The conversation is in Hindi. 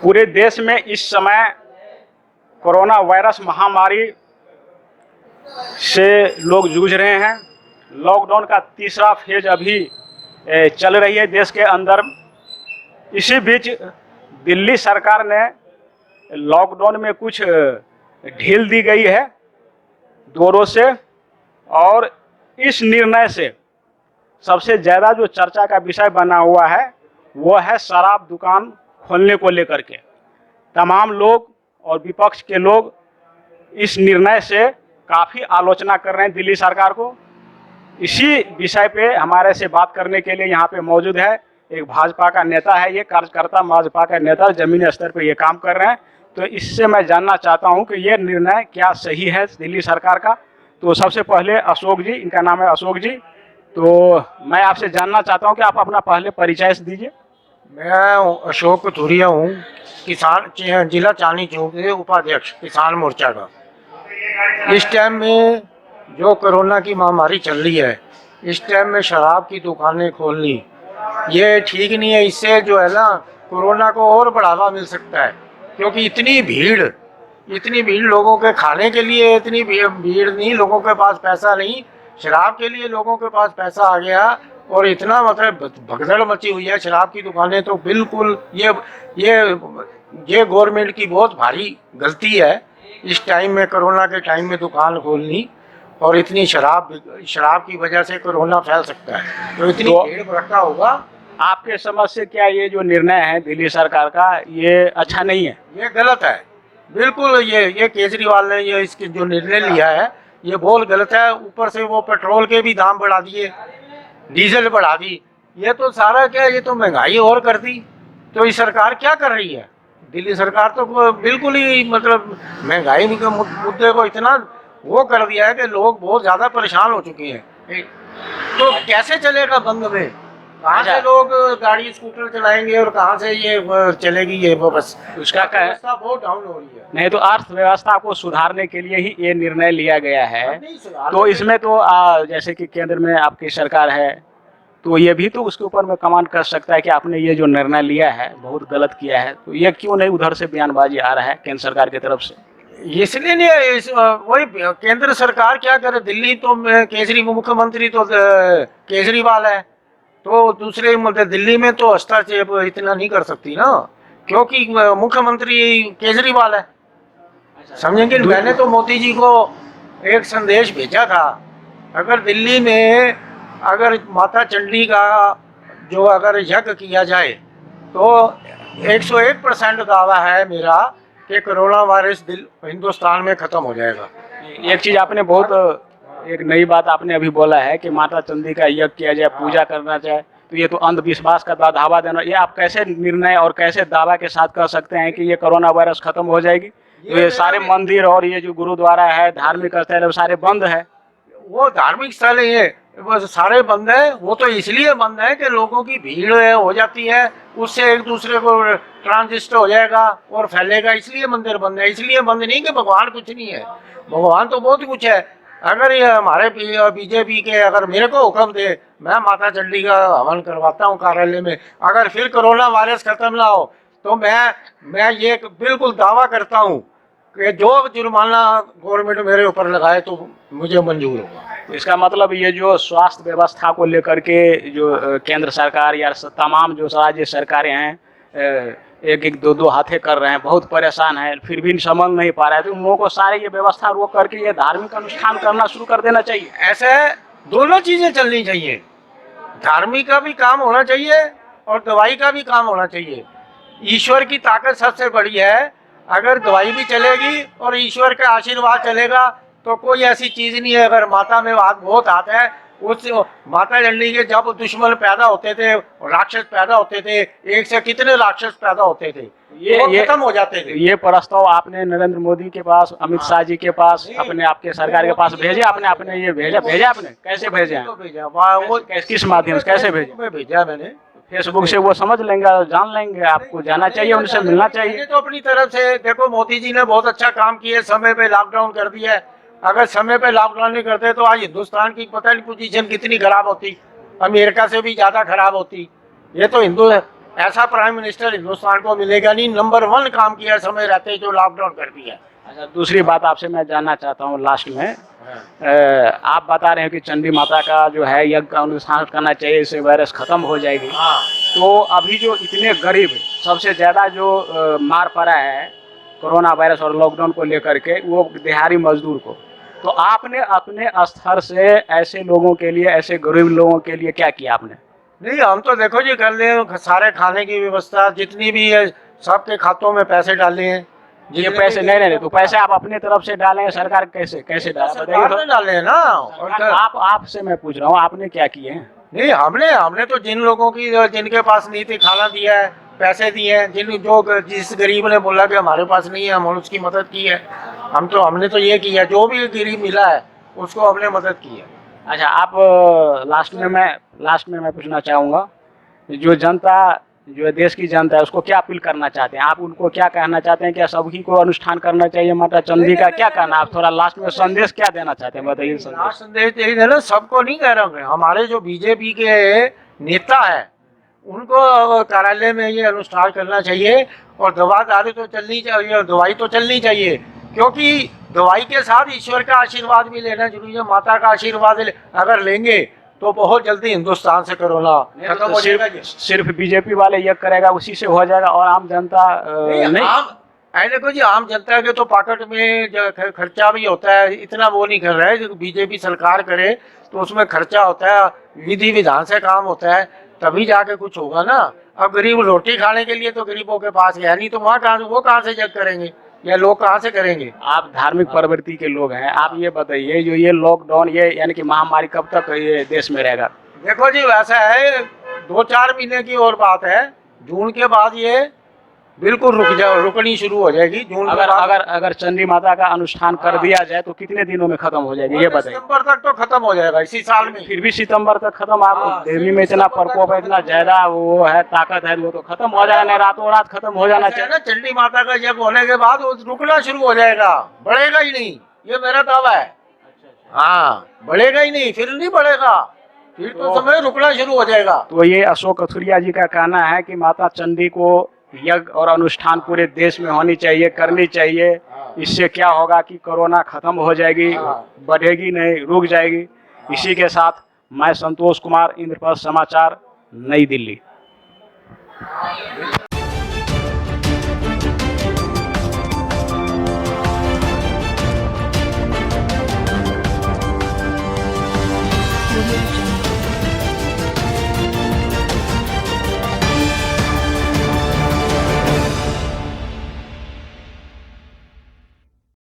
पूरे देश में इस समय कोरोना वायरस महामारी से लोग जूझ रहे हैं। लॉकडाउन का तीसरा फेज अभी चल रही है देश के अंदर। इसी बीच दिल्ली सरकार ने लॉकडाउन में कुछ ढील दी गई है जोरों से, और इस निर्णय से सबसे ज़्यादा जो चर्चा का विषय बना हुआ है वो है शराब दुकान खोलने को लेकर के। तमाम लोग और विपक्ष के लोग इस निर्णय से काफ़ी आलोचना कर रहे हैं दिल्ली सरकार को। इसी विषय पे हमारे से बात करने के लिए यहाँ पे मौजूद है एक भाजपा का नेता है, ये कार्यकर्ता भाजपा का नेता जमीनी स्तर पे ये काम कर रहे हैं। तो इससे मैं जानना चाहता हूँ कि ये निर्णय क्या सही है दिल्ली सरकार का। तो सबसे पहले अशोक जी, इनका नाम है अशोक जी, तो मैं आपसे जानना चाहता हूँ कि आप अपना पहले परिचय दीजिए। मैं अशोक कथूरिया हूँ, किसान जिला चांदनी चौक के उपाध्यक्ष किसान मोर्चा का। इस टाइम में जो कोरोना की महामारी चल रही है, इस टाइम में शराब की दुकानें खोलनी ये ठीक नहीं है। इससे जो है ना कोरोना को और बढ़ावा मिल सकता है, क्योंकि इतनी भीड़ लोगों के खाने के लिए, इतनी भीड़ नहीं, लोगों के पास पैसा नहीं, शराब के लिए लोगों के पास पैसा आ गया और इतना मतलब भगदड़ मची हुई है। शराब की दुकानें तो बिल्कुल ये गवर्नमेंट की बहुत भारी गलती है इस टाइम में, कोरोना के टाइम में दुकान खोलनी, और इतनी शराब की वजह से कोरोना फैल सकता है। तो इतनी भीड़ भड़का होगा। आपके समझ से क्या ये जो निर्णय है दिल्ली सरकार का ये अच्छा नहीं है? ये गलत है बिल्कुल। ये केजरीवाल ने ये इसके जो निर्णय लिया है ये बहुत गलत है। ऊपर से वो पेट्रोल के भी दाम बढ़ा दिए, डीजल बढ़ा दी, ये तो सारा क्या, ये तो महंगाई और कर दी। तो ये सरकार क्या कर रही है? दिल्ली सरकार तो बिल्कुल ही मतलब महंगाई के मुद्दे को इतना वो कर दिया है कि लोग बहुत ज़्यादा परेशान हो चुके हैं। तो कैसे चलेगा बंद में? कहाँ से लोग गाड़ी स्कूटर चलाएंगे और कहाँ से ये चलेगी ये बस? उसका क्या है, बहुत डाउन हो रही है। नहीं तो अर्थव्यवस्था को सुधारने के लिए ही ये निर्णय लिया गया है। तो इसमें तो जैसे कि केंद्र में आपकी सरकार है, तो ये भी तो उसके ऊपर में कमांड कर सकता है कि आपने ये जो निर्णय लिया है बहुत गलत किया है। तो ये क्यों नहीं उधर से बयानबाजी आ रहा है केंद्र सरकार की तरफ से? इसलिए नहीं, वही केंद्र सरकार क्या करे, दिल्ली तो मुख्यमंत्री तो केजरीवाल है, तो दूसरे मतलब दिल्ली में तो हस्तक्षेप इतना नहीं कर सकती ना, क्योंकि मुख्यमंत्री केजरीवाल है। समझेंगे? मैंने तो मोदी जी को एक संदेश भेजा था, अगर दिल्ली में अगर माता चंडी का जो अगर यज्ञ किया जाए तो 101% दावा है मेरा कि कोरोना वायरस हिंदुस्तान में खत्म हो जाएगा। एक चीज आपने बहुत एक नई बात आपने अभी बोला है कि माता चंडी का यज्ञ किया जाए, पूजा करना चाहे, तो ये तो अंधविश्वास का दावा देना, ये आप कैसे निर्णय और कैसे दावा के साथ कर सकते हैं कि ये कोरोना वायरस खत्म हो जाएगी? तो ये सारे मंदिर और ये जो गुरुद्वारा है, धार्मिक स्थल है, सारे बंद है। वो धार्मिक स्थल है वो सारे बंद है। वो तो इसलिए बंद है कि लोगों की भीड़ हो जाती है, उससे एक दूसरे को ट्रांजिस्ट हो जाएगा और फैलेगा, इसलिए मंदिर बंद है। इसलिए बंद नहीं कि भगवान कुछ नहीं है, भगवान तो बहुत कुछ है। अगर ये हमारे बीजेपी के अगर मेरे को हुक्म दे, मैं माता चंडी का हवन करवाता हूँ कार्यालय में। अगर फिर कोरोना वायरस खत्म ना हो तो मैं ये बिल्कुल दावा करता हूँ कि जो जुर्माना गवर्नमेंट मेरे ऊपर लगाए तो मुझे मंजूर होगा। इसका मतलब ये जो स्वास्थ्य व्यवस्था को लेकर के जो केंद्र सरकार या तमाम जो राज्य सरकारें हैं एक दो हाथे कर रहे हैं, बहुत परेशान है, फिर भी समझ नहीं पा रहा है, तो उन लोगों को सारे ये व्यवस्था रोक करके ये धार्मिक अनुष्ठान करना शुरू कर देना चाहिए। ऐसे दोनों चीजें चलनी चाहिए, धार्मिक का भी काम होना चाहिए और दवाई का भी काम होना चाहिए। ईश्वर की ताकत सबसे बड़ी है। अगर दवाई भी चलेगी और ईश्वर का आशीर्वाद चलेगा तो कोई ऐसी चीज नहीं है। अगर माता में बहुत हाथ है, उस माता चंडी के जब दुश्मन पैदा होते थे, राक्षस पैदा होते थे, एक से कितने राक्षस पैदा होते थे, ये खत्म हो जाते थे। ये प्रस्ताव आपने नरेंद्र मोदी के पास, अमित शाह जी के पास, अपने आपके सरकार के पास भेजे? आपने ये भेजा आपने कैसे भेजा? वो किस माध्यम से कैसे भेजा? मैंने फेसबुक से वो समझ लेंगे, जान लेंगे, आपको जाना चाहिए, उनसे मिलना चाहिए। तो अपनी तरफ से देखो, मोदी जी ने बहुत अच्छा काम किया, समय पे लॉकडाउन कर दिया है। अगर समय पे लॉकडाउन नहीं करते तो आज हिंदुस्तान की पता नहीं पोजीशन कितनी खराब होती, अमेरिका से भी ज्यादा खराब होती। ये तो ऐसा प्राइम मिनिस्टर हिंदुस्तान को मिलेगा नहीं। नंबर 1 काम किया समय रहते जो लॉकडाउन कर दिया। अच्छा, दूसरी बात आपसे मैं जानना चाहता हूँ लास्ट में, आप बता रहे हैं कि चंडी माता का जो है यज्ञ का अनुष्ठान करना चाहिए, इससे वायरस खत्म हो जाएगी। हाँ। तो अभी जो इतने गरीब सबसे ज़्यादा जो मार पड़ा है कोरोना वायरस और लॉकडाउन को लेकर के, वो दिहाड़ी मजदूर को, तो आपने अपने स्तर से ऐसे लोगों के लिए, ऐसे गरीब लोगों के लिए क्या किया आपने? नहीं, हम तो देखो जी कर ले सारे खाने की व्यवस्था जितनी भी है सबके खातों में पैसे डाले हैं। ये पैसे नहीं, तो पैसे आप अपने तरफ से डालें, सरकार कैसे डाले बताइए तो। डाले हैं ना। और आपसे मैं पूछ रहा हूँ, आपने क्या किए हैं? नहीं, हमने तो जिन लोगों की जिनके पास नहीं थी खाना दिया है, पैसे दिए हैं। जिस गरीब ने बोला कि हमारे पास नहीं है, हमने उसकी मदद की है। हमने तो ये किया, जो भी गरीब मिला है उसको हमने मदद की है। अच्छा, आप लास्ट में मैं पूछना चाहूँगा, जो जनता, जो देश की जनता है, उसको क्या अपील करना चाहते हैं आप? उनको क्या कहना चाहते हैं? क्या सभी को अनुष्ठान करना चाहिए माता चंडी का? क्या कहना, आप थोड़ा लास्ट में संदेश क्या देना चाहते हैं बताइए। संदेश यही देना, सबको नहीं कह रहा हूँ, हमारे जो बीजेपी के नेता है उनको कार्यालय में ये अनुष्ठान करना चाहिए। और दवादारी तो चलनी चाहिए, और दवाई तो चलनी चाहिए, क्योंकि दवाई के साथ ईश्वर का आशीर्वाद भी लेना जरूरी है। माता का आशीर्वाद अगर लेंगे तो बहुत जल्दी हिंदुस्तान से कोरोना खत्म हो जाएगा। सिर्फ बीजेपी वाले ये करेगा, उसी से हो जाएगा, और आम जनता नहीं। देखो जी, आम जनता के तो पॉकेट में खर्चा भी होता है, इतना वो नहीं कर रहा है। जो बीजेपी सरकार करे तो उसमें खर्चा होता है, विधि विधान से काम होता है, तभी जाके कुछ होगा ना। अब गरीब रोटी खाने के लिए तो गरीबों के पास है नहीं, तो वो कहाँ से जग करेंगे, या लोग कहाँ से करेंगे? आप धार्मिक प्रवृत्ति के लोग हैं, आप ये बताइए, जो ये लॉकडाउन, ये यानी कि महामारी कब तक ये देश में रहेगा? देखो जी, वैसा है 2-4 महीने की और बात है। जून के बाद ये बिल्कुल रुकनी शुरू हो जाएगी। जून अगर चंडी माता का अनुष्ठान कर दिया जाए तो कितने दिनों में खत्म हो जाएगी ये बताइए? सितंबर तक तो खत्म हो जाएगा इसी साल में। फिर भी सितंबर तक खत्म? आप देवी में इतना प्रकोप है, इतना ज्यादा वो है, ताकत है, वो तो खत्म हो जाएगा, नहीं रातों रात खत्म हो जाना चाहिए ना। चंडी माता का यज्ञ होने के बाद वो रुकना शुरू हो जाएगा, बढ़ेगा ही नहीं, ये मेरा दावा है। हाँ, बढ़ेगा ही नहीं, फिर नहीं बढ़ेगा, फिर तो समय रुकना शुरू हो जाएगा। तो ये अशोक कथुरिया जी का कहना है कि माता चंडी को यज्ञ और अनुष्ठान पूरे देश में होनी चाहिए, करनी चाहिए। इससे क्या होगा कि कोरोना खत्म हो जाएगी, बढ़ेगी नहीं, रुक जाएगी। इसी के साथ मैं संतोष कुमार, इंद्रप्रस्थ समाचार, नई दिल्ली।